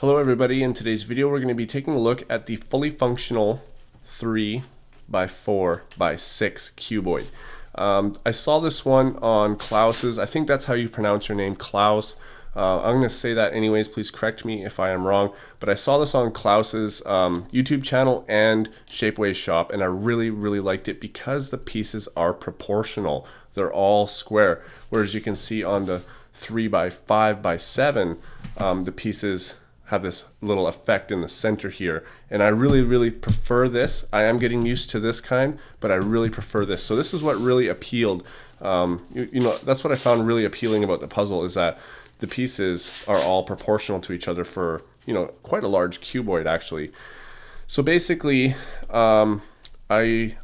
Hello everybody, in today's video we're going to be taking a look at the fully functional 3x4x6 cuboid. I saw this one on Claus's, I think that's how you pronounce your name, Claus. I'm going to say that anyways, please correct me if I am wrong, but I saw this on Claus's YouTube channel and Shapeways shop, and I really liked it because the pieces are proportional. They're all square, whereas you can see on the 3x5x7 the pieces have this little effect in the center here, and I really prefer this. I am getting used to this kind, but I really prefer this. So this is what really appealed. You know, that's what I found really appealing about the puzzle, is that the pieces are all proportional to each other for, you know, quite a large cuboid actually. So basically, I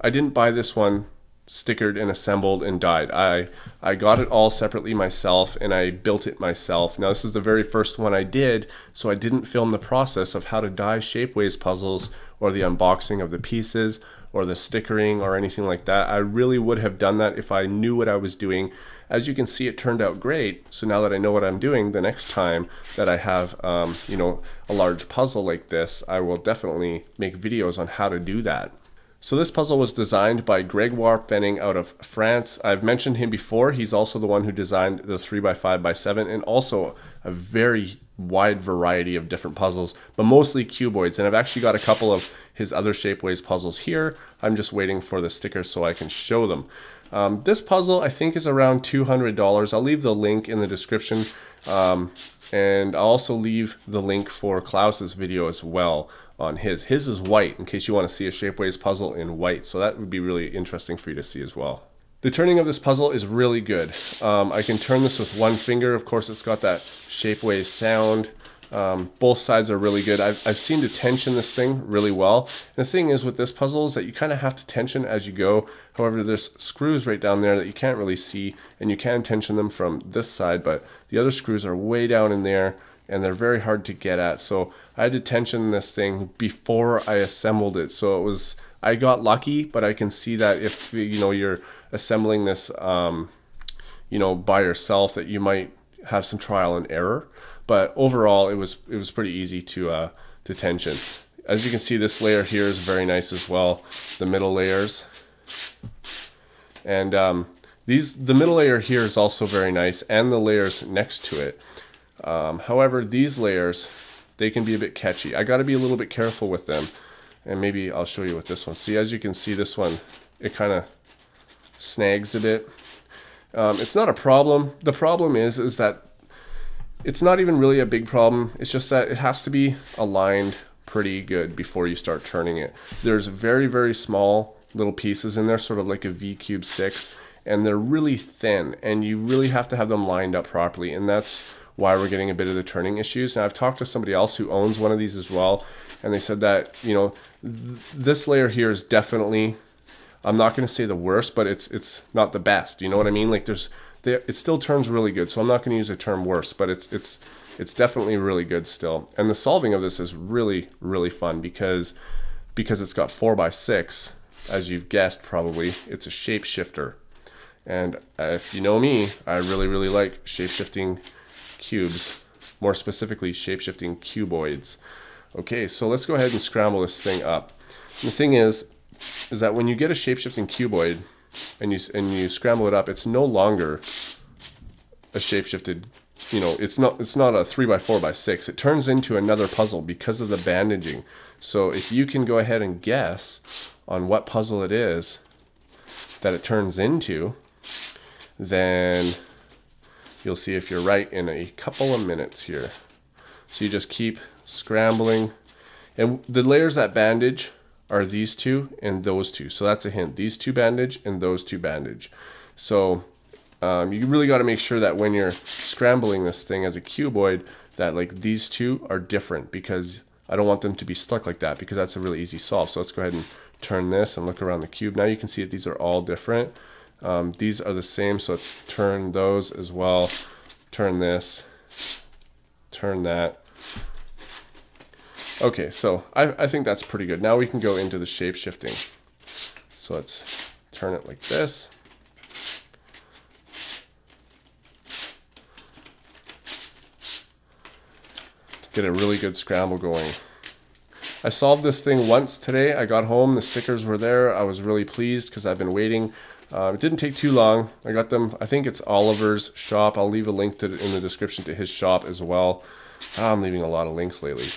didn't buy this one stickered and assembled and dyed. I got it all separately myself, and I built it myself. Now this is the very first one I did, so I didn't film the process of how to dye Shapeways puzzles or the unboxing of the pieces or the stickering or anything like that. I really would have done that if I knew what I was doing. As you can see, it turned out great. So now that I know what I'm doing, the next time that I have you know, a large puzzle like this, I will definitely make videos on how to do that. So this puzzle was designed by Gregoire Fenning out of France. I've mentioned him before. He's also the one who designed the 3x5x7 and also a very wide variety of different puzzles, but mostly cuboids. And I've actually got a couple of his other Shapeways puzzles here. I'm just waiting for the stickers so I can show them. This puzzle I think is around $200. I'll leave the link in the description, and I'll also leave the link for Klaus's video as well on his. His is white, in case you want to see a Shapeways puzzle in white, so that would be really interesting for you to see as well. The turning of this puzzle is really good. I can turn this with one finger. Of course, it's got that Shapeways sound. Both sides are really good. I've seen to tension this thing really well. And the thing is with this puzzle is that you kind of have to tension as you go. However, there's screws right down there that you can't really see, and you can tension them from this side, but the other screws are way down in there, and they're very hard to get at. So I had to tension this thing before I assembled it. So it was, I got lucky, but I can see that if you know you're assembling this you know, by yourself, that you might have some trial and error. But overall, it was pretty easy to tension. As you can see, this layer here is very nice as well. The middle layers, and the middle layer here is also very nice, and the layers next to it. However, these layers, they can be a bit catchy. I got to be a little bit careful with them, and maybe I'll show you with this one. See, as you can see, this one, it kind of snags a bit. It's not a problem. The problem is that it's not even really a big problem. It's just that it has to be aligned pretty good before you start turning it. There's very small little pieces in there, sort of like a V-Cube 6, and they're really thin, and you really have to have them lined up properly, and that's why we're getting a bit of the turning issues. Now I've talked to somebody else who owns one of these as well, and they said that, you know, this layer here is definitely, I'm not going to say the worst, but it's not the best. You know what I mean? Like it still turns really good, so I'm not going to use the term worse, but it's definitely really good still. And the solving of this is really fun because it's got 4x6, as you've guessed probably. It's a shapeshifter, and if you know me, I really like shapeshifting cubes, more specifically shapeshifting cuboids. Okay, so let's go ahead and scramble this thing up. And the thing is that when you get a shapeshifting cuboid and you scramble it up, it's no longer a shapeshifted, you know, it's not a 3x4x6. It turns into another puzzle because of the bandaging. So if you can go ahead and guess on what puzzle it is that it turns into, then you'll see if you're right in a couple of minutes here. So you just keep scrambling, and the layers that bandage are these two and those two. So that's a hint. These two bandage and those two bandage. So you really got to make sure that when you're scrambling this thing as a cuboid, that like these two are different, because I don't want them to be stuck like that, because that's a really easy solve. So let's go ahead and turn this and look around the cube. Now you can see that these are all different. These are the same, so let's turn those as well. Turn this, turn that. Okay, so I think that's pretty good. Now we can go into the shape shifting. So let's turn it like this. get a really good scramble going. I solved this thing once today. I got home, the stickers were there. I was really pleased because I've been waiting. It didn't take too long. I got them, I think it's Oliver's shop. I'll leave a link to in the description to his shop as well. I'm leaving a lot of links lately.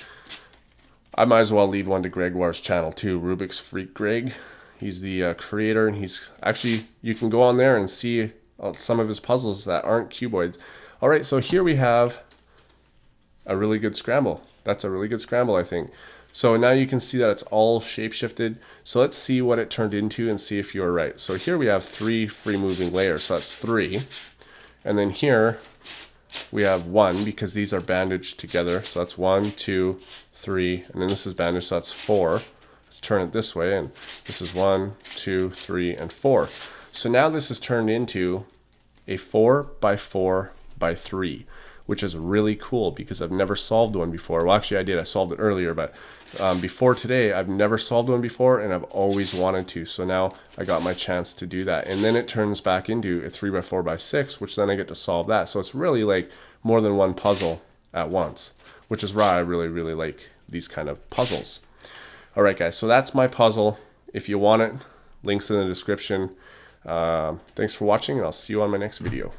I might as well leave one to Gregoire's channel too, RubixFreakGreg. He's the creator, and he's actually, you can go on there and see some of his puzzles that aren't cuboids. All right, so here we have a really good scramble. That's a really good scramble, I think. So now you can see that it's all shape-shifted. So let's see what it turned into and see if you were right. So here we have 3 free-moving layers, so that's 3. And then here we have 1 because these are bandaged together. So that's 1, 2, 3, and then this is bandaged, so that's 4. Let's turn it this way, and this is 1, 2, 3, and 4. So now this is turned into a 4 by 4 by 3, which is really cool because I've never solved one before. Well, actually I did, I solved it earlier, but before today, I've never solved one before, and I've always wanted to. So now I got my chance to do that. And then it turns back into a 3 by 4 by 6, which then I get to solve that. So it's really like more than one puzzle at once, which is why I really, really like these kind of puzzles. All right, guys, so that's my puzzle. If you want it, links in the description. Thanks for watching, and I'll see you on my next video.